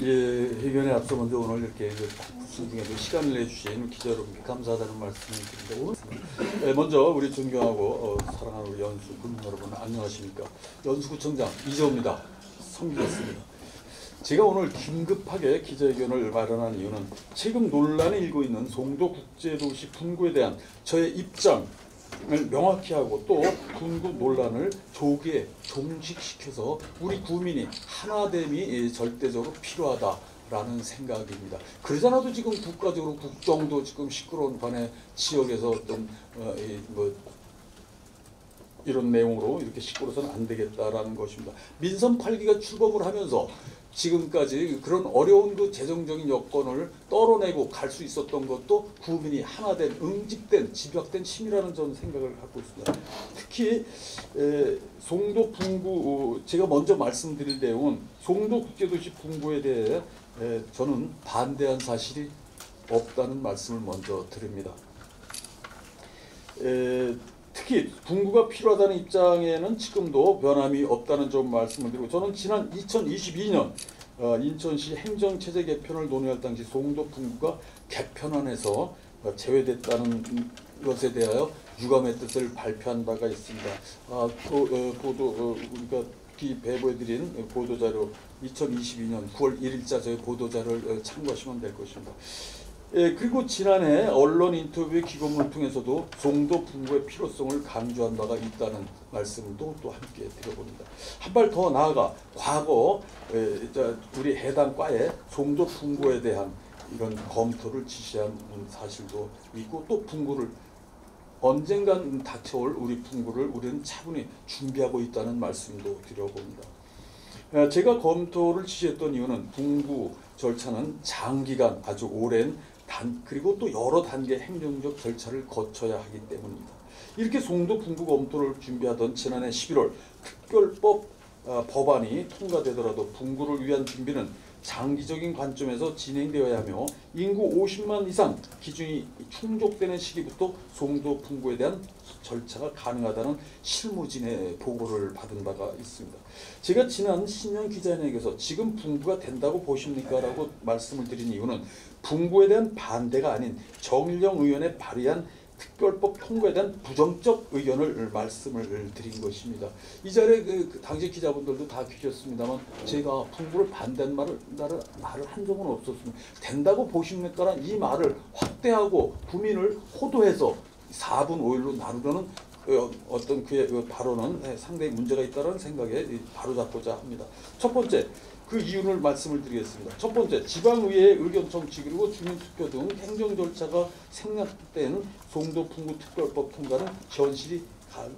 예, 의견에 앞서 먼저 오늘 이렇게 중에도 시간을 내주신 기자 여러분께 감사하다는 말씀을 드립니다. 오늘 먼저 우리 존경하고 사랑하는 우리 연수 국민 여러분 안녕하십니까? 연수구청장 이재호입니다. 성기였습니다. 제가 오늘 긴급하게 기자회견을 마련한 이유는 최근 논란이 일고 있는 송도국제도시 분구에 대한 저의 입장을 명확히 하고 또 분구 논란을 조기에 종식시켜서 우리 구민이 하나됨이 절대적으로 필요하다라는 생각입니다. 그러잖아도 지금 국가적으로 국정도 지금 시끄러운 관내 지역에서 좀 이런 내용으로 이렇게 시끄러워서는 안 되겠다라는 것입니다. 민선 8기가 출범을 하면서 지금까지 그런 어려운 그 재정적인 여건을 떨어내고 갈 수 있었던 것도 국민이 하나된 응집된 집약된 힘이라는 저는 생각을 갖고 있습니다. 특히 송도 분구 제가 먼저 말씀드릴 내용은 송도 국제도시 분구에 대해 저는 반대한 사실이 없다는 말씀을 먼저 드립니다. 특히 분구가 필요하다는 입장에는 지금도 변함이 없다는 점 말씀을 드리고 저는 지난 2022년 인천시 행정체제 개편을 논의할 당시 송도 분구가 개편안에서 제외됐다는 것에 대하여 유감의 뜻을 발표한 바가 있습니다. 우리가 배부해드린 보도자료 2022년 9월 1일자 저희 보도자료를 참고하시면 될 것입니다. 그리고 지난해 언론 인터뷰의 기고문을 통해서도 송도 분구의 필요성을 강조한 바가 있다는 말씀도 또 함께 드려봅니다. 한 발 더 나아가 과거 우리 해당 과에 송도 분구에 대한 이런 검토를 지시한 사실도 있고 또 분구를 언젠간 닥쳐올 우리 분구를 우리는 차분히 준비하고 있다는 말씀도 드려봅니다. 제가 검토를 지시했던 이유는 분구 절차는 장기간 아주 오랜 그리고 또 여러 단계 행정적 절차를 거쳐야 하기 때문입니다. 이렇게 송도 분구 검토를 준비하던 지난해 11월 특별법 법안이 통과되더라도 분구를 위한 준비는 장기적인 관점에서 진행되어야 하며 인구 50만 이상 기준이 충족되는 시기부터 송도 분구에 대한 절차가 가능하다는 실무진의 보고를 받은 바가 있습니다. 제가 지난 신년 기자회견에서 지금 분구가 된다고 보십니까? 라고 말씀을 드린 이유는 분구에 대한 반대가 아닌 정일영 의원의 발의한 특별법 통과에 대한 부정적 의견을 말씀을 드린 것입니다. 이 자리에 당시 기자분들도 다 계셨습니다만 제가 분구를 반대한 말을 한 적은 없었습니다. 된다고 보십니까라는 이 말을 확대하고 국민을 호도해서 4분 5일로 나누려는 어떤 그의 발언은 상당히 문제가 있다는 생각에 바로잡고자 합니다. 첫 번째, 그 이유를 말씀을 드리겠습니다. 첫 번째, 지방의회의 의견 청취 그리고 주민투표 등 행정 절차가 생략된 송도 분구 특별법 통과는 현실이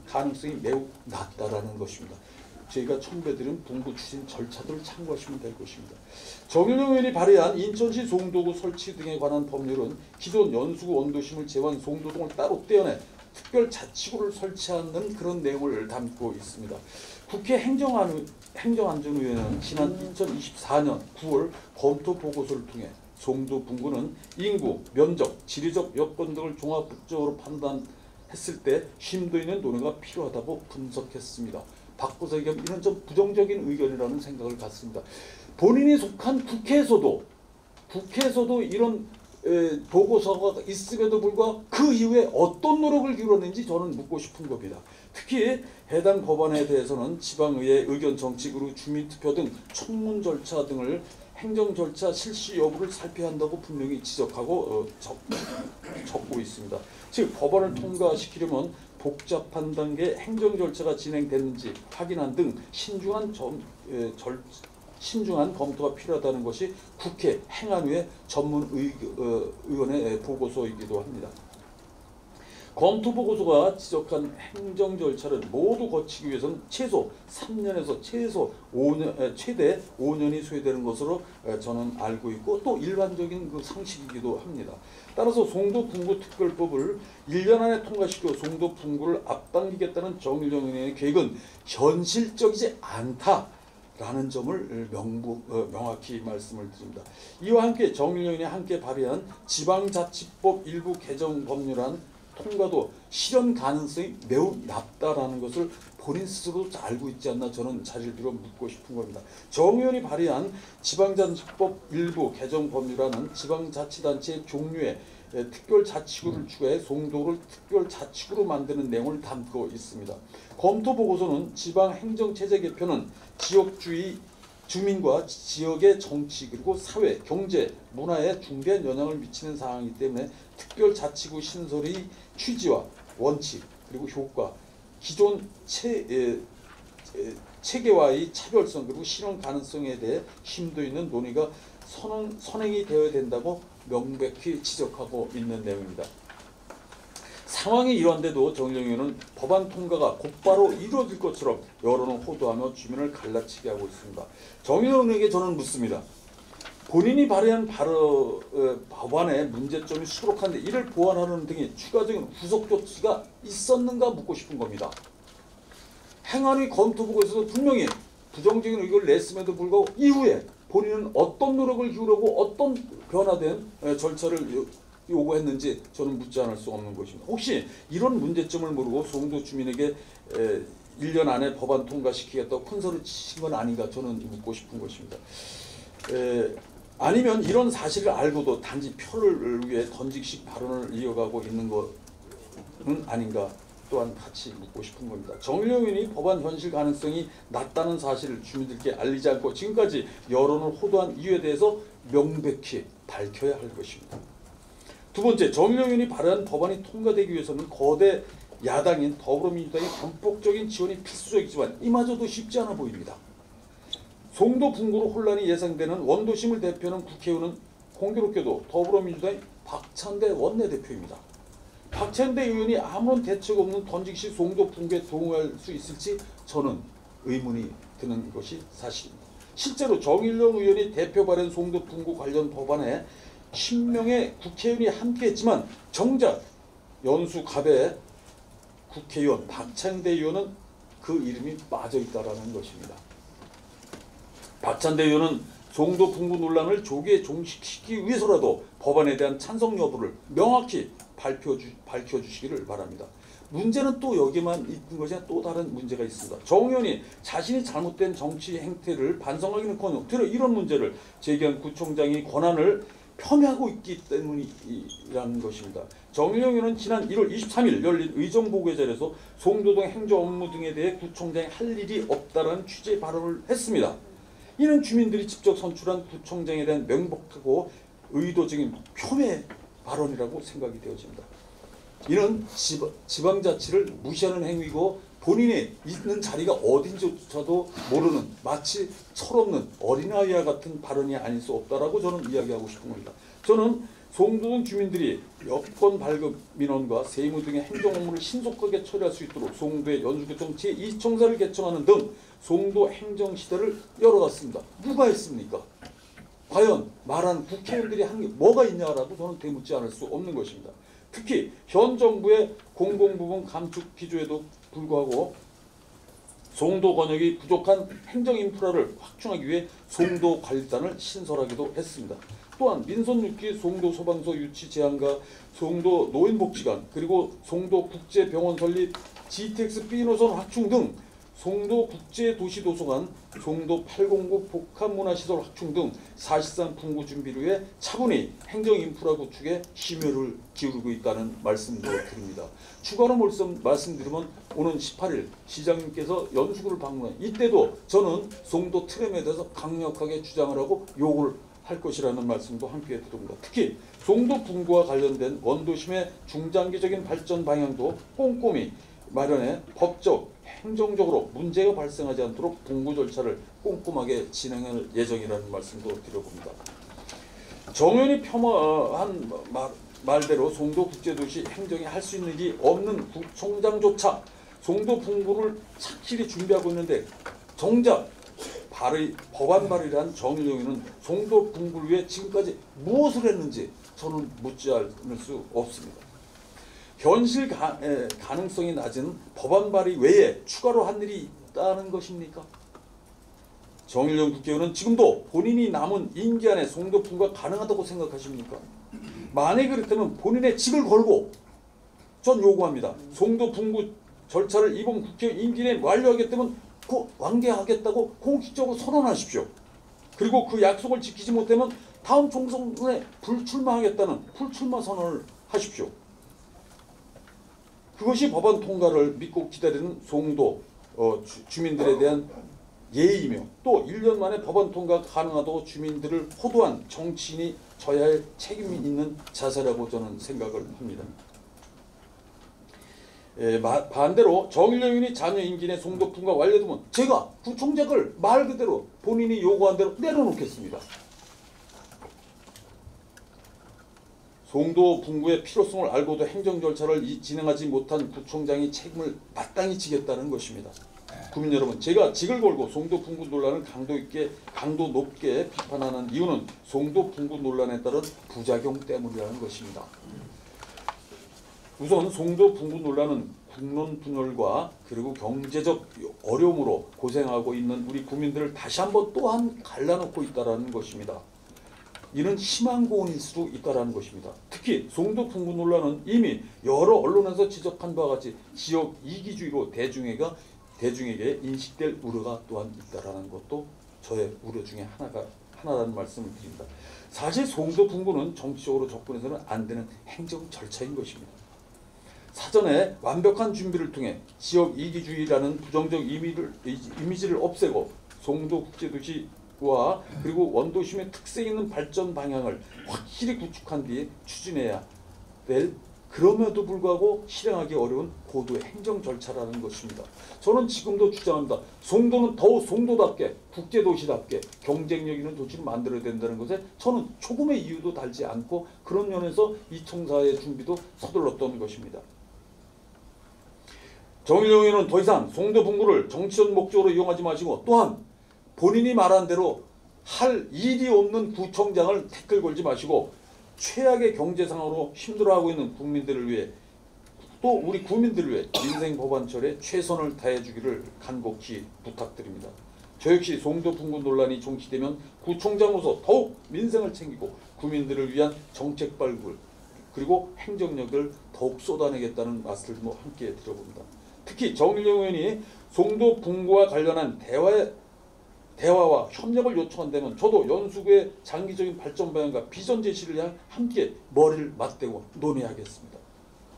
가능성이 매우 낮다라는 것입니다. 저희가 첨부해드린 분구 추진 절차들을 참고하시면 될 것입니다. 정일영 의원이 발의한 인천시 송도구 설치 등에 관한 법률은 기존 연수구 원도심을 제외한 송도동을 따로 떼어내 특별자치구를 설치하는 그런 내용을 담고 있습니다. 국회 행정안전위원회는 지난 2024년 9월 검토 보고서를 통해 송도 분구는 인구, 면적, 지리적 여건 등을 종합적으로 판단했을 때 심도 있는 논의가 필요하다고 분석했습니다. 바꿔서 얘기하면 이런 좀 부정적인 의견이라는 생각을 갖습니다. 본인이 속한 국회에서도 이런 보고서가 있음에도 불구하고 그 이후에 어떤 노력을 기울였는지 저는 묻고 싶은 겁니다. 특히 해당 법안에 대해서는 지방의회 의견 정치그리고 주민투표 등 청문 절차 등을 행정 절차 실시 여부를 살펴야 한다고 분명히 지적하고 적고 있습니다. 즉 법안을 통과시키려면 복잡한 단계 행정 절차가 진행됐는지 확인한 등 신중한 검토가 필요하다는 것이 국회 행안위의 전문 의원의 보고서이기도 합니다. 검토 보고서가 지적한 행정 절차를 모두 거치기 위해서는 최소 3년에서 최대 5년이 소요되는 것으로 저는 알고 있고 또 일반적인 그 상식이기도 합니다. 따라서 송도 분구 특별법을 1년 안에 통과시켜 송도 분구를 앞당기겠다는 정일영 의원의 계획은 현실적이지 않다라는 점을 명확히 말씀을 드립니다. 이와 함께 정일영 의원이 함께 발의한 지방자치법 일부 개정 법률안 통과도 실현 가능성이 매우 낮다라는 것을 본인 스스로도 알고 있지 않나 저는 자리를 빌어 묻고 싶은 겁니다. 정 의원이 발의한 지방자치법 일부 개정 법률안은 지방자치단체의 종류에 특별자치구를 추가해 송도를 특별자치구로 만드는 내용을 담고 있습니다. 검토 보고서는 지방행정체제 개편은 지역주의 주민과 지역의 정치 그리고 사회, 경제, 문화에 중대한 영향을 미치는 사항이기 때문에 특별자치구 신설의 취지와 원칙 그리고 효과, 기존 체계와의 차별성 그리고 실현 가능성에 대해 심도 있는 논의가 선행이 되어야 된다고 명백히 지적하고 있는 내용입니다. 상황이 이러한데도 정의용 의원은 법안 통과가 곧바로 이루어질 것처럼 여론을 호도하며 주민을 갈라치게 하고 있습니다. 정의용 의원에게 저는 묻습니다. 본인이 발의한 법안의 문제점이 수록한데 이를 보완하는 등의 추가적인 후속 조치가 있었는가 묻고 싶은 겁니다. 행안위 검토 보고에서도 분명히 부정적인 의견을 냈음에도 불구하고 이후에 본인은 어떤 노력을 기울이고 어떤 변화된 절차를 요구했는지 저는 묻지 않을 수 없는 것입니다. 혹시 이런 문제점을 모르고 송도 주민에게 1년 안에 법안 통과시키겠다고 큰 소리 치신 건 아닌가 저는 묻고 싶은 것입니다. 아니면 이런 사실을 알고도 단지 표를 위해 던직식 발언을 이어가고 있는 것은 아닌가 또한 같이 묻고 싶은 겁니다. 정의용 의원이 법안 현실 가능성이 낮다는 사실을 주민들께 알리지 않고 지금까지 여론을 호도한 이유에 대해서 명백히 밝혀야 할 것입니다. 두 번째, 정의용 의원이 발의한 법안이 통과되기 위해서는 거대 야당인 더불어민주당의 전폭적인 지원이 필수적이지만 이마저도 쉽지 않아 보입니다. 송도 분구로 혼란이 예상되는 원도심을 대표하는 국회의원은 공교롭게도 더불어민주당의 박찬대 원내대표입니다. 박찬대 의원이 아무런 대책 없는 던직식 송도 분구에 동의할 수 있을지 저는 의문이 드는 것이 사실입니다. 실제로 정일영 의원이 대표 발의한 송도 분구 관련 법안에 10명의 국회의원이 함께했지만 정작 연수갑의 국회의원 박찬대 의원은 그 이름이 빠져있다라는 것입니다. 박찬대 의원은 송도 분구 논란을 조기에 종식시키기 위해서라도 법안에 대한 찬성 여부를 명확히 밝혀주시기를 바랍니다. 문제는 또 여기만 있는 것이 아니라 또 다른 문제가 있습니다. 정 의원이 자신이 잘못된 정치 행태를 반성하기는커녕 들어 이런 문제를 제기한 구청장의 권한을 폄훼하고 있기 때문이라는 것입니다. 정의용 의원은 지난 1월 23일 열린 의정보고회 자리에서 송도동 행정 업무 등에 대해 구청장이 할 일이 없다라는 취지의 발언을 했습니다. 이는 주민들이 직접 선출한 구청장에 대한 명백하고 의도적인 폄훼 발언이라고 생각이 되어집니다. 이는 지방자치를 무시하는 행위고 본인이 있는 자리가 어딘지조차도 모르는 마치 철없는 어린아이와 같은 발언이 아닐 수 없다라고 저는 이야기하고 싶은 겁니다. 저는 송도동 주민들이 여권 발급 민원과 세무 등의 행정 업무를 신속하게 처리할 수 있도록 송도의 연수구청 제2청사를 개청하는 등 송도 행정시대를 열어갔습니다. 누가 했습니까? 과연 말한 국회의원들이 한 게 뭐가 있냐라고 저는 되묻지 않을 수 없는 것입니다. 특히 현 정부의 공공부문 감축 기조에도 불구하고 송도 권역이 부족한 행정인프라를 확충하기 위해 송도관리단을 신설하기도 했습니다. 또한 민선 6기 송도 소방서 유치 제한과 송도 노인복지관 그리고 송도 국제병원 설립 GTX B노선 확충 등 송도 국제도시도서관, 송도 809 복합문화시설 확충 등 사실상 분구 준비를 위해 차분히 행정인프라 구축에 심혈을 기울이고 있다는 말씀도 드립니다. 추가로 말씀드리면 오는 18일 시장님께서 연수구를 방문해 이때도 저는 송도 트램에 대해서 강력하게 주장을 하고 요구를 할 것이라는 말씀도 함께 드립니다. 특히 송도 분구와 관련된 원도심의 중장기적인 발전 방향도 꼼꼼히 마련해 법적, 행정적으로 문제가 발생하지 않도록 분구 절차를 꼼꼼하게 진행할 예정이라는 말씀도 드려봅니다. 정 의원이 폄하한 말대로 송도 국제도시 행정이 할 수 있는 일이 없는 구청장조차 송도 분구를 착실히 준비하고 있는데 정작 법안 발의를 한 정의용 의원은 송도 분구를 위해 지금까지 무엇을 했는지 저는 묻지 않을 수 없습니다. 현실 가능성이 낮은 법안 발의 외에 추가로 한 일이 있다는 것입니까? 정일영 국회의원은 지금도 본인이 남은 임기 안에 송도 분구가 가능하다고 생각하십니까? 만약 그렇다면 본인의 직을 걸고 전 요구합니다. 송도 분구 절차를 이번 국회 임기 내에 완료하겠다면 완개하겠다고 공식적으로 선언하십시오. 그리고 그 약속을 지키지 못하면 다음 총선에 불출마하겠다는 불출마 선언을 하십시오. 그것이 법안 통과를 믿고 기다리는 송도 주민들에 대한 예의이며 또 1년 만에 법안 통과 가능하도록 주민들을 호도한 정치인이 져야 할 책임이 있는 자세라고 저는 생각을 합니다. 반대로 정일영 의원이 자녀 임기 내 송도 분과 완료되면 제가 구청장을 말 그대로 본인이 요구한 대로 내려놓겠습니다. 송도 분구의 필요성을 알고도 행정 절차를 진행하지 못한 구청장이 책임을 마땅히 지겠다는 것입니다. 국민 여러분, 제가 직을 걸고 송도 분구 논란을 강도 높게 비판하는 이유는 송도 분구 논란에 따른 부작용 때문이라는 것입니다. 우선 송도 분구 논란은 국론 분열과 그리고 경제적 어려움으로 고생하고 있는 우리 국민들을 다시 한번 또한 갈라놓고 있다는 것입니다. 이는 희망 고문일 수도 있다는 것입니다. 특히 송도 분구 논란은 이미 여러 언론에서 지적한 바와 같이 지역 이기주의로 대중에게 인식될 우려가 또한 있다는 것도 저의 우려 중에 하나라는 말씀을 드립니다. 사실 송도 분구는 정치적으로 접근해서는 안 되는 행정 절차인 것입니다. 사전에 완벽한 준비를 통해 지역 이기주의라는 부정적 이미지를 없애고 송도 국제도시와 그리고 원도심의 특색 있는 발전 방향을 확실히 구축한 뒤에 추진해야 될, 그럼에도 불구하고 실행하기 어려운 고도의 행정 절차라는 것입니다. 저는 지금도 주장합니다. 송도는 더욱 송도답게 국제도시답게 경쟁력 있는 도시를 만들어야 된다는 것에 저는 조금의 이유도 달지 않고 그런 면에서 이 청사의 준비도 서둘렀던 것입니다. 정일영 의원은 더 이상 송도 분구를 정치적 목적으로 이용하지 마시고 또한 본인이 말한 대로 할 일이 없는 구청장을 태클 걸지 마시고 최악의 경제 상황으로 힘들어하고 있는 국민들을 위해 또 우리 국민들을 위해 민생 법안처리에 최선을 다해 주기를 간곡히 부탁드립니다. 저 역시 송도 분구 논란이 종치되면 구청장으로서 더욱 민생을 챙기고 국민들을 위한 정책 발굴 그리고 행정력을 더욱 쏟아내겠다는 말씀을 함께 드려봅니다. 특히 정일영 의원이 송도 분구와 관련한 대화와 협력을 요청한다면 저도 연수구의 장기적인 발전 방향과 비전 제시를 위한 함께 머리를 맞대고 논의하겠습니다.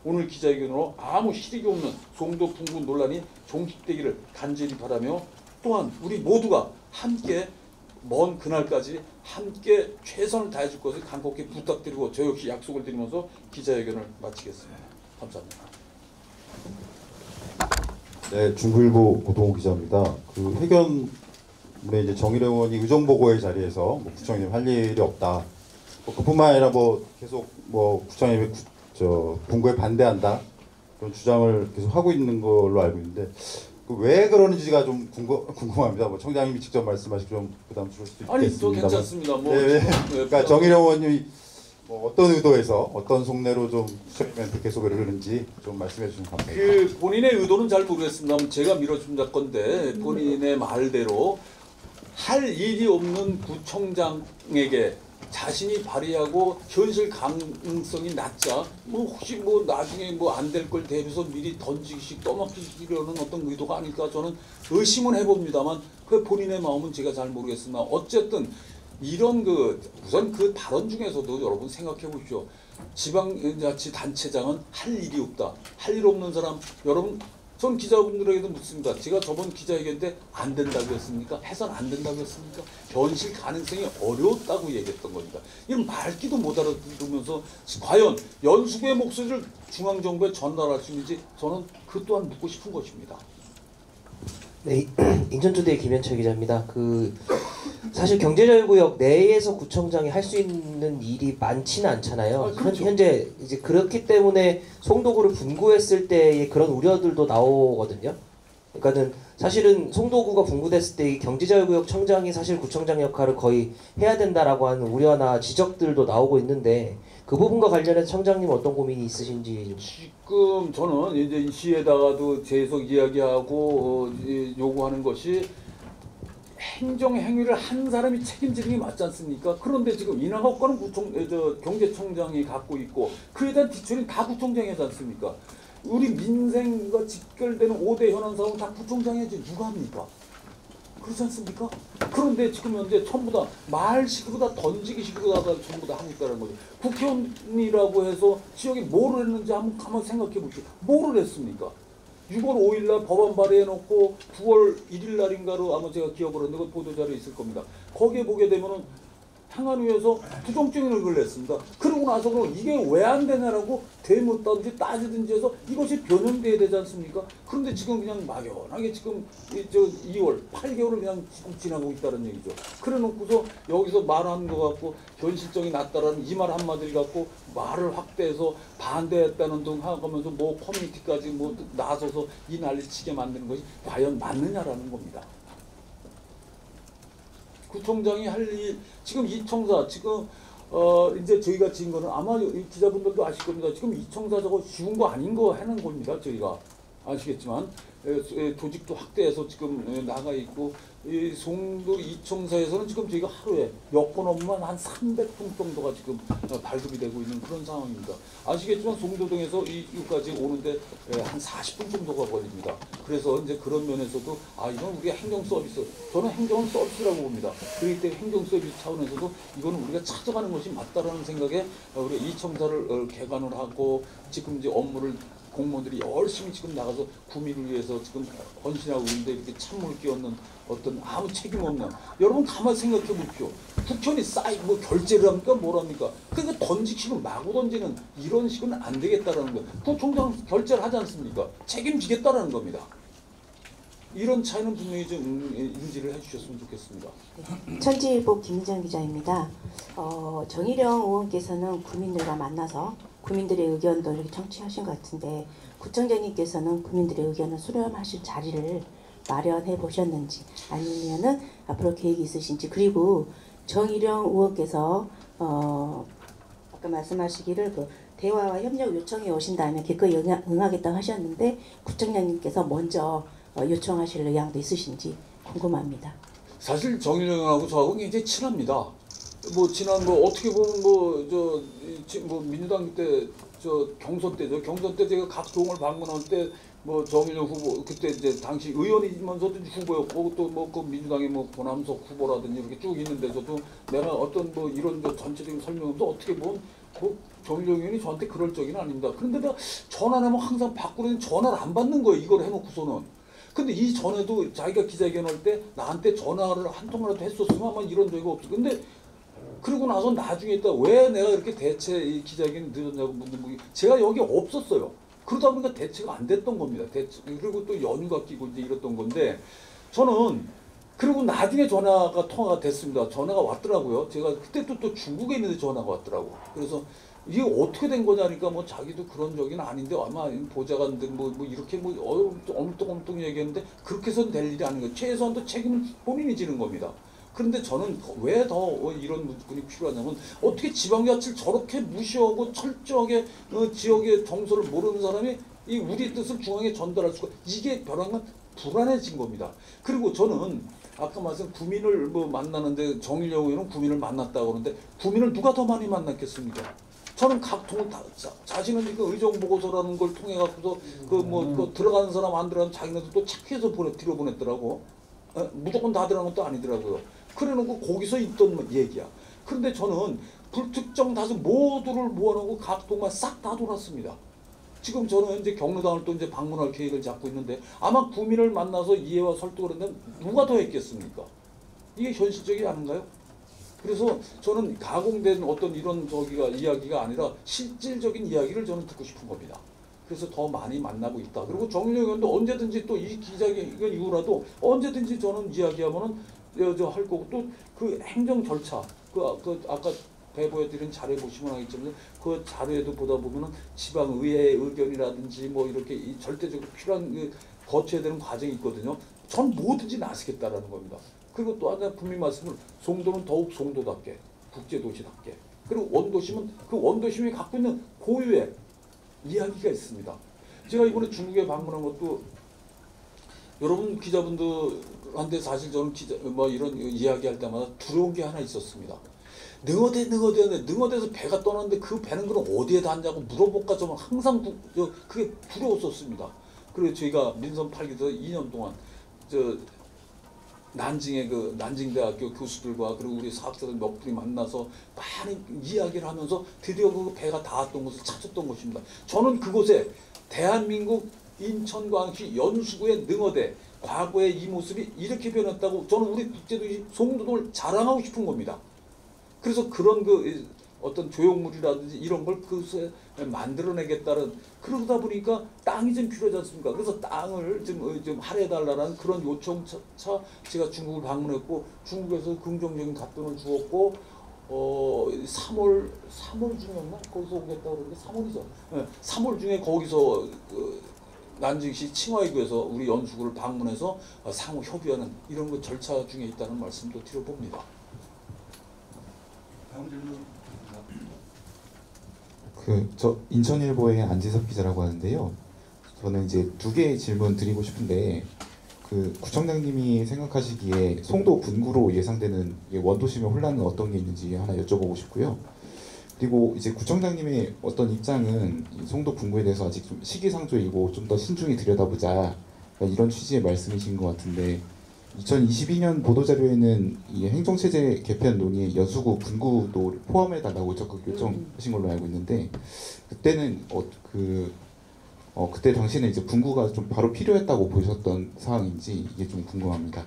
오늘 기자회견으로 아무 실익이 없는 송도 분구 논란이 종식되기를 간절히 바라며 또한 우리 모두가 함께 먼 그날까지 함께 최선을 다해줄 것을 간곡히 부탁드리고 저 역시 약속을 드리면서 기자회견을 마치겠습니다. 감사합니다. 네, 중부일보 고동호 기자입니다. 그 회견문에 이제 정일영 의원이 의정보고의 자리에서 뭐 구청장님 할 일이 없다. 그뿐만 아니라 계속 구청장님이 분구에 반대한다 그런 주장을 계속 하고 있는 걸로 알고 있는데 왜 그러는지가 좀 궁금합니다. 청장님이 직접 말씀하시고 좀 부담스러울 수도 있겠습니다. 아니, 저 괜찮습니다. 네, 그러니까 정일영 의원님이 어떤 의도에서 어떤 속내로 좀 구청장님한테 계속 그러는지 좀 말씀해 주시면 감사합니다. 본인의 의도는 잘 모르겠습니다. 제가 밀어준 건데 본인의 말대로 할 일이 없는 구청장에게 자신이 발휘하고 현실 가능성이 낮자 혹시 나중에 안 될 걸 대비해서 미리 던지기식 떠맡기려는 어떤 의도가 아닐까 저는 의심은 해봅니다만 그 본인의 마음은 제가 잘 모르겠으나 어쨌든 이런 우선 그 발언 중에서도 여러분 생각해 보십시오. 지방자치단체장은 할 일이 없다. 할 일 없는 사람 여러분 전 기자분들에게도 묻습니다. 제가 저번 기자회견 때 안 된다고 했습니까? 해선 안 된다고 했습니까? 현실 가능성이 어려웠다고 얘기했던 겁니다. 이런 말귀도 못 알아들으면서 과연 연수구의 목소리를 중앙정부에 전달할 수 있는지 저는 그 또한 묻고 싶은 것입니다. 네, 인천투데이 김현철 기자입니다. 사실 경제자유구역 내에서 구청장이 할 수 있는 일이 많지는 않잖아요. 그렇죠. 현재 이제 그렇기 때문에 송도구를 분구했을 때의 그런 우려들도 나오거든요. 그러니까는 사실은 송도구가 분구됐을 때 이 경제자유구역 청장이 사실 구청장 역할을 거의 해야 된다라고 하는 우려나 지적들도 나오고 있는데 그 부분과 관련해서 청장님 어떤 고민이 있으신지. 지금 저는 이제 이 시에다가도 계속 이야기하고 요구하는 것이 행정 행위를 한 사람이 책임지는 게 맞지 않습니까? 그런데 지금 인하업권은 경제청장이 갖고 있고 그에 대한 뒤처리는 다 구청장이 하지 않습니까? 우리 민생과 직결되는 5대 현안 사업은 다 구청장이 하지 누가 합니까? 그렇지 않습니까? 그런데 지금 현재 전부 다 말식으로 다 던지기 식으로 다 전부 다 하고 있다는 거죠. 국회의원이라고 해서 지역에 뭐를 했는지 한번 가만 생각해 보십시오. 뭐를 했습니까? 6월 5일 날 법안 발의해놓고 9월 1일 날인가로 아마 제가 기억을 하는데 그 보도자료에 있을 겁니다. 거기에 보게 되면은 행안위에서 부정적인 의견을 냈습니다. 그러고 나서 그럼 이게 왜 안 되냐라고 되묻든지 따지든지 해서 이것이 변형돼야 되지 않습니까? 그런데 지금 그냥 막연하게 지금 2월 8개월을 그냥 지금 지나고 있다는 얘기죠. 그래 놓고서 여기서 말하는 거 갖고 현실성이 낮다라는 이 말 한마디를 갖고 말을 확대해서 반대했다는 등 하면서 뭐 커뮤니티까지 뭐 나서서 이 난리치게 만드는 것이 과연 맞느냐라는 겁니다. 구청장이 할 일, 지금 이 청사, 지금 이제 저희가 지은 거는 아마 기자분들도 아실 겁니다. 지금 이 청사 저거 쉬운 거 아닌 거 하는 겁니다. 저희가 아시겠지만 조직도 확대해서 지금 나가 있고 이 송도 이청사에서는 지금 저희가 하루에 여권 업무만 한 300분 정도가 지금 발급이 되고 있는 그런 상황입니다. 아시겠지만 송도동에서 여기까지 오는데 한 40분 정도가 걸립니다. 그래서 이제 그런 면에서도 이건 우리가 행정 서비스, 저는 행정은 서비스라고 봅니다. 그렇기 때문에 행정 서비스 차원에서도 이거는 우리가 찾아가는 것이 맞다라는 생각에 우리가 이청사를 개관을 하고 지금 이제 업무를 공무원들이 열심히 지금 나가서 구민을 위해서 지금 헌신하고 있는데 이렇게 찬물을 끼얹는 어떤 아무 책임 없는, 여러분 가만히 생각해 보십시오. 국회의원이 뭐 결재를 합니까? 뭘 합니까? 그러니까 던지기는 마구 던지는 이런 식은 안 되겠다라는 거. 구청장 결재를 하지 않습니까? 책임지겠다라는 겁니다. 이런 차이는 분명히 좀 인지를 해주셨으면 좋겠습니다. 천지일보 김희정 기자입니다. 정일영 의원께서는 구민들과 만나서 구민들의 의견도 이렇게 청취하신 것 같은데 구청장님께서는 구민들의 의견을 수렴하실 자리를 마련해 보셨는지 아니면은 앞으로 계획이 있으신지, 그리고 정일영 의원께서 아까 말씀하시기를 그 대화와 협력 요청이 오신다면 기꺼이 응하겠다고 하셨는데 구청장님께서 먼저 요청하실 의향도 있으신지 궁금합니다. 사실 정일영하고 저하고 굉장히 친합니다. 뭐 지난 뭐 어떻게 보면 뭐 민주당 때 경선 때죠. 경선 때 제가 각 동을 방문할 때 뭐 정일영 후보 그때 이제 당시 의원이면서도 후보였고 또 뭐 그 민주당의 뭐 권함석 후보라든지 이렇게 쭉 있는데서도 내가 어떤 뭐 이런 전체적인 설명하면서 어떻게 보면 뭐 정일영 의원이 저한테 그럴 적은 아닙니다. 그런데 내가 전화하면 항상 받고는 전화를 안 받는 거예요. 이걸 해놓고서는. 근데 이 전에도 자기가 기자회견할 때 나한테 전화를 한 통이라도 했었으면 아마 이런 적이 없어. 근데 그러고 나서 나중에 있다 왜 내가 이렇게 대체 이 기자회견이 늦었냐고 묻는 거, 제가 여기 없었어요. 그러다 보니까 대체가 안 됐던 겁니다. 그리고 또 연휴가 끼고 이제 이랬던 건데 저는 그리고 나중에 통화가 됐습니다. 전화가 왔더라고요. 제가 그때 또 중국에 있는데 전화가 왔더라고. 그래서 이게 어떻게 된 거냐니까 뭐 자기도 그런 적은 아닌데 아마 보좌관들 뭐 이렇게 뭐 엄청 얘기했는데 그렇게 해서는 될 일이 아닌 거예요. 최소한 또 책임은 본인이 지는 겁니다. 그런데 저는 왜 더 이런 분이 필요하냐면 어떻게 지방자치를 저렇게 무시하고 철저하게 지역의 정서를 모르는 사람이 이 우리 뜻을 중앙에 전달할 수가, 이게 벼랑은 불안해진 겁니다. 그리고 저는 아까 말씀 구민을 뭐 만나는데 정일영 의원은 구민을 만났다고 그러는데 구민을 누가 더 많이 만났겠습니까? 저는 각 통을 다 자신은 의정 보고서라는 걸 통해 갖고서 그 들어가는 사람 안 들어가는 자기네도 또 체크해서 뒤로 보냈더라고. 무조건 다 들어간 것도 아니더라고요. 그래놓고 거기서 있던 얘기야. 그런데 저는 불특정 다수 모두를 모아놓고 각 동만 싹 다 돌았습니다. 지금 저는 이제 경로당을 또 이제 방문할 계획을 잡고 있는데 아마 구민을 만나서 이해와 설득을 했는데 누가 더 했겠습니까? 이게 현실적이 아닌가요? 그래서 저는 가공된 어떤 이런 이야기가 아니라 실질적인 이야기를 저는 듣고 싶은 겁니다. 그래서 더 많이 만나고 있다. 그리고 정일영 의원도 언제든지 또 이 기자회견 이후라도 언제든지 저는 이야기하면은 할 거고, 또 그 행정 절차 아까 배보여드린 자료에 보시면 알겠지만 그 자료에도 보다 보면은 지방의회 의견이라든지 뭐 이렇게 절대적으로 필요한 거쳐야 되는 과정이 있거든요. 전 뭐든지 나서겠다라는 겁니다. 그리고 또 하나 분명히 말씀을, 송도는 더욱 송도답게 국제도시답게, 그리고 원도심은 그 원도심이 갖고 있는 고유의 이야기가 있습니다. 제가 이번에 중국에 방문한 것도 여러분 기자분들한테 사실 저는 이런 이야기할 때마다 두려운 게 하나 있었습니다. 능어대에서 배가 떠났는데 그 배는 그럼 어디에 닿냐고 물어볼까 좀 항상 그게 두려웠었습니다. 그리고 저희가 민선 8기에서 2년 동안 난징의 그 난징대학교 교수들과 그리고 우리 사학자들 몇 분이 만나서 많이 이야기를 하면서 드디어 그 배가 닿았던 것을 찾았던 것입니다. 저는 그곳에 대한민국 인천광역시 연수구의 능어대 과거의 이 모습이 이렇게 변했다고 저는 우리 국제도시 송도를 자랑하고 싶은 겁니다. 그래서 그런 그 어떤 조형물이라든지 이런 걸 그것에 만들어내겠다는 그러다 보니까 땅이 좀 필요하지 않습니까? 그래서 땅을 좀 할애해달라는 그런 요청차 제가 중국을 방문했고 중국에서 긍정적인 답변을 주었고 3월 중이었나? 거기서 오겠다고 그러는데 3월이죠. 네, 3월 중에 거기서 난징시 칭화이구에서 우리 연수구를 방문해서 상호 협의하는 이런 거 절차 중에 있다는 말씀도 드려봅니다. 다음 질문. 저 인천일보의 안지섭 기자라고 하는데요. 저는 이제 두 개의 질문 드리고 싶은데 구청장님이 생각하시기에 송도 분구로 예상되는 원도심의 혼란은 어떤 게 있는지 하나 여쭤보고 싶고요. 그리고 이제 구청장님의 어떤 입장은 송도 분구에 대해서 아직 좀 시기상조이고 좀 더 신중히 들여다보자 이런 취지의 말씀이신 것 같은데 2022년 보도자료에는 이 행정체제 개편 논의에 연수구 분구도 포함해달라고 적극 요청하신 걸로 알고 있는데 그때는 그때 당시에는 이제 분구가 좀 바로 필요했다고 보셨던 상황인지 이게 좀 궁금합니다.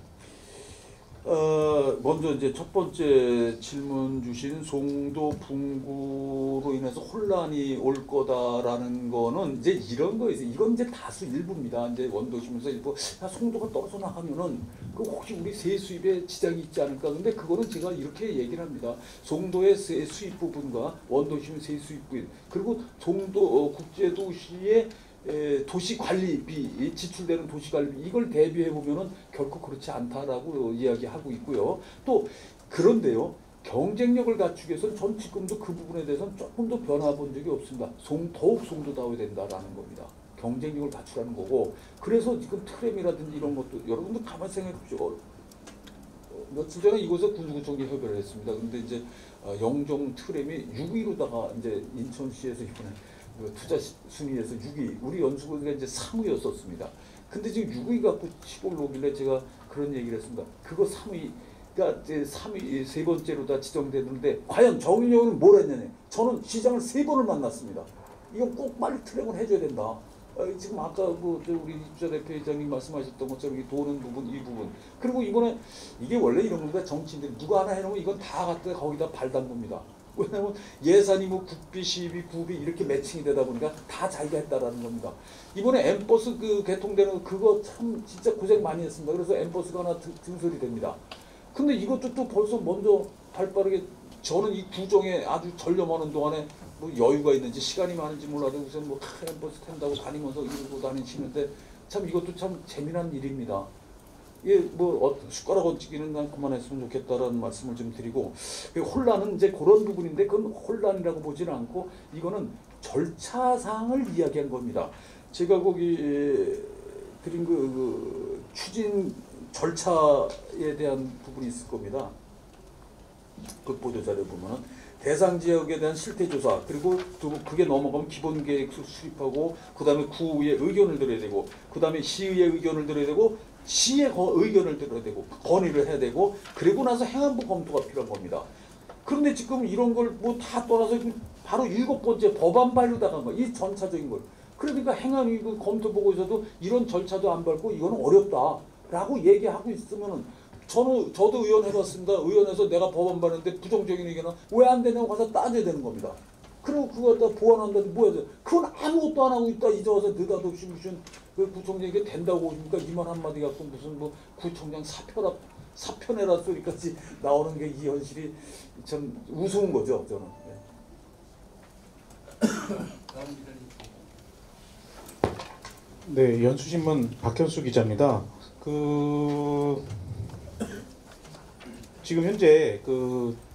먼저 이제 첫 번째 질문 주신 송도 분구로 인해서 혼란이 올 거다라는 거는 이제 이런 거에서 이건 이제 다수 일부입니다. 이제 원도심에서 일부 송도가 떨어져 나가면은 그 혹시 우리 세 수입에 지장이 있지 않을까? 근데 그거는 제가 이렇게 얘기를 합니다. 송도의 세 수입 부분과 원도심 세 수입 부분 그리고 송도 국제도시의 도시관리비 지출되는 도시관리비 이걸 대비해 보면은 결코 그렇지 않다라고 이야기하고 있고요. 또 그런데요. 경쟁력을 갖추기 위해서는 전 지금도 그 부분에 대해서는 조금 더 변화본 적이 없습니다. 더욱 송도다워야 된다라는 겁니다. 경쟁력을 갖추라는 거고 그래서 지금 트램이라든지 이런 것도 여러분들 가만히 생각해 보십시오. 며칠 전에 이곳에 군수구청장 협의를 했습니다. 근데 이제 영종 트램이 6위로다가 이제 인천시에서 이번에 투자 순위에서 6위, 우리 연수구가 이제 3위였었습니다. 근데 지금 6위 갖고 시골로 오길래 제가 그런 얘기를 했습니다. 그거 3위가 이제 3위 세 번째로 다 지정되는데 과연 정의용은 뭘 했느냐? 저는 시장을 3번을 만났습니다. 이건 꼭 빨리 트랙을 해줘야 된다. 지금 아까 우리 입주자 대표회장님 말씀하셨던 것처럼 이 도는 부분, 이 부분. 그리고 이번에 이게 원래 이런 겁니다. 정치인들이 누가 하나 해놓으면 이건 다 갖다 거기다 발 담굽니다. 왜냐하면 예산이 뭐 국비, 시비, 구비 이렇게 매칭이 되다 보니까 다 자기가 했다라는 겁니다. 이번에 엠버스 개통되는 거 그거 참 진짜 고생 많이 했습니다. 그래서 엠버스가 하나 증설이 됩니다. 근데 이것도 또 벌써 먼저 발빠르게 저는 이 구정에 아주 전념하는 동안에 뭐 여유가 있는지 시간이 많은지 몰라도 우선 뭐 엠버스 탄다고 다니면서 이러고 다니시는데 참 이것도 참 재미난 일입니다. 예, 뭐 숟가락 얹기는 난 그만했으면 좋겠다라는 말씀을 좀 드리고 혼란은 이제 그런 부분인데 그건 혼란이라고 보지는 않고 이거는 절차상을 이야기한 겁니다. 제가 거기 드린 그 추진 절차에 대한 부분이 있을 겁니다. 그 보도자료 보면은 대상 지역에 대한 실태조사 그리고 그게 넘어가면 기본계획 수립하고 그 다음에 구의 의견을 들어야 되고 그 다음에 시의의 의견을 들어야 되고 시의 의견을 들어야 되고 건의를 해야 되고 그리고 나서 행안부 검토가 필요한 겁니다. 그런데 지금 이런 걸 뭐 다 떠나서 바로 7번째 법안 발의다간 거, 이 전차적인 걸. 그러니까 행안위 검토 보고서도 이런 절차도 안 밟고 이거는 어렵다라고 얘기하고 있으면은 저도 의원 해봤습니다. 의원에서 내가 법안 발의했는데 부정적인 의견은 왜 안 되냐고 가서 따져야 되는 겁니다. 그리고 그거 갖다 보완한다는데 뭐야 돼? 그건 아무것도 안 하고 있다 이제 와서 느닷없이 무슨 그 구청장에게 된다고 오십니까? 이만 한마디 갖고 무슨 뭐 구청장 사표내라 소리까지 나오는 게 이 현실이 참 우스운 거죠 저는. 네, 연수신문 박현수 기자입니다. 지금 현재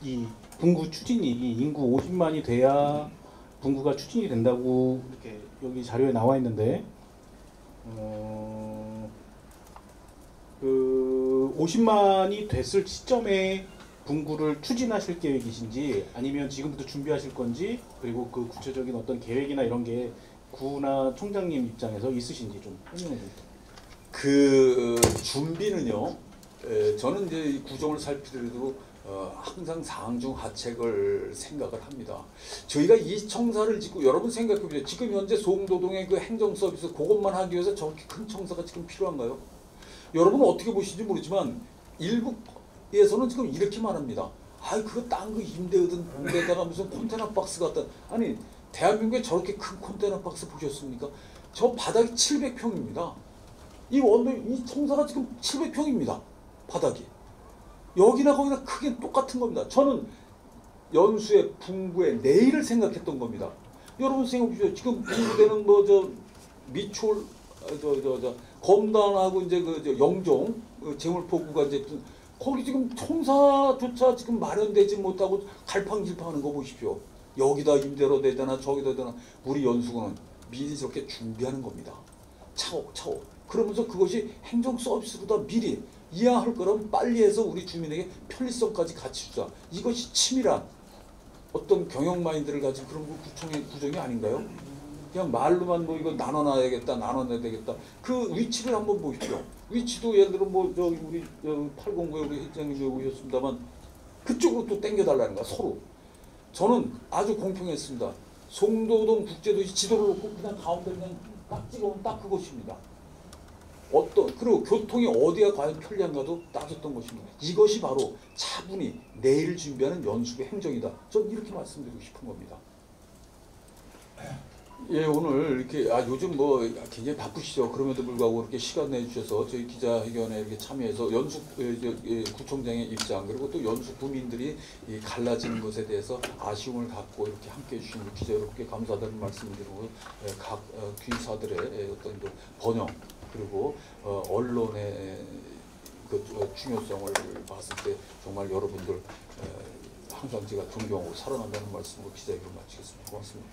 이 분구 추진이 인구 50만이 돼야 분구가 추진이 된다고 이렇게 여기 자료에 나와 있는데 50만이 됐을 시점에 분구를 추진하실 계획이신지 아니면 지금부터 준비하실 건지 그리고 그 구체적인 어떤 계획이나 이런 게 구나 총장님 입장에서 있으신지 좀 설명해 주세요. 그 준비는요. 저는 이제 이 구정을 살피더라도 항상 상중하책을 생각을 합니다. 저희가 이 청사를 짓고 여러분 생각해 보세요. 지금 현재 송도동의 그 행정 서비스 그것만 하기 위해서 저렇게 큰 청사가 지금 필요한가요? 여러분은 어떻게 보시는지 모르지만 일부에서는 지금 이렇게 말합니다. 아이 그거 딴 거 임대하던 데다가 무슨 컨테이너 박스 같다. 아니 대한민국에 저렇게 큰 컨테이너 박스 보셨습니까? 저 바닥이 700평입니다. 이 청사가 지금 700평입니다. 바닥이. 여기나 거기나 크게 똑같은 겁니다. 저는 연수의 분구의 내일을 생각했던 겁니다. 여러분 생각해보세요. 지금 분구되는 뭐 저 미추홀 검단하고 이제 그 영종 제물포구가 이제 거기 지금 청사조차 지금 마련되지 못하고 갈팡질팡하는 거 보십시오. 여기다 임대로 되잖아 저기다 되나 우리 연수구는 미리 저렇게 준비하는 겁니다. 차곡차곡. 그러면서 그것이 행정 서비스보다 미리 이해할 거라면 빨리 해서 우리 주민에게 편리성까지 같이 주자. 이것이 치밀한 어떤 경영 마인드를 가진 그런 구청의 구정이 아닌가요? 그냥 말로만 뭐 이거 나눠놔야겠다, 나눠내야 되겠다. 그 위치를 한번 보십시오. 위치도 예를 들어 뭐 저 우리 809에 우리 회장님이 오셨습니다만 그쪽으로 또 땡겨달라는 거야 서로. 저는 아주 공평했습니다. 송도동 국제도시 지도를 놓고 그냥 가운데 그냥 딱 찍어오면 딱 그것입니다. 그리고 교통이 어디가 과연 편리한가도 따졌던 것입니다. 이것이 바로 차분히 내일 준비하는 연수구의 행정이다. 저는 이렇게 말씀드리고 싶은 겁니다. 예, 오늘 이렇게 요즘 뭐 굉장히 바쁘시죠. 그럼에도 불구하고 이렇게 시간 내주셔서 저희 기자회견에 이렇게 참여해서 연수 구청장의 입장 그리고 또 연수 구민들이 이 갈라지는 것에 대해서 아쉬움을 갖고 이렇게 함께해 주신 기자 여러분께 감사드리는 말씀드리고 각 귀사들의 어떤 그 번영 그리고 언론의 그 중요성을 봤을 때 정말 여러분들 항상 제가 존경하고 사랑한다는 말씀으로 기자회견을 마치겠습니다. 고맙습니다.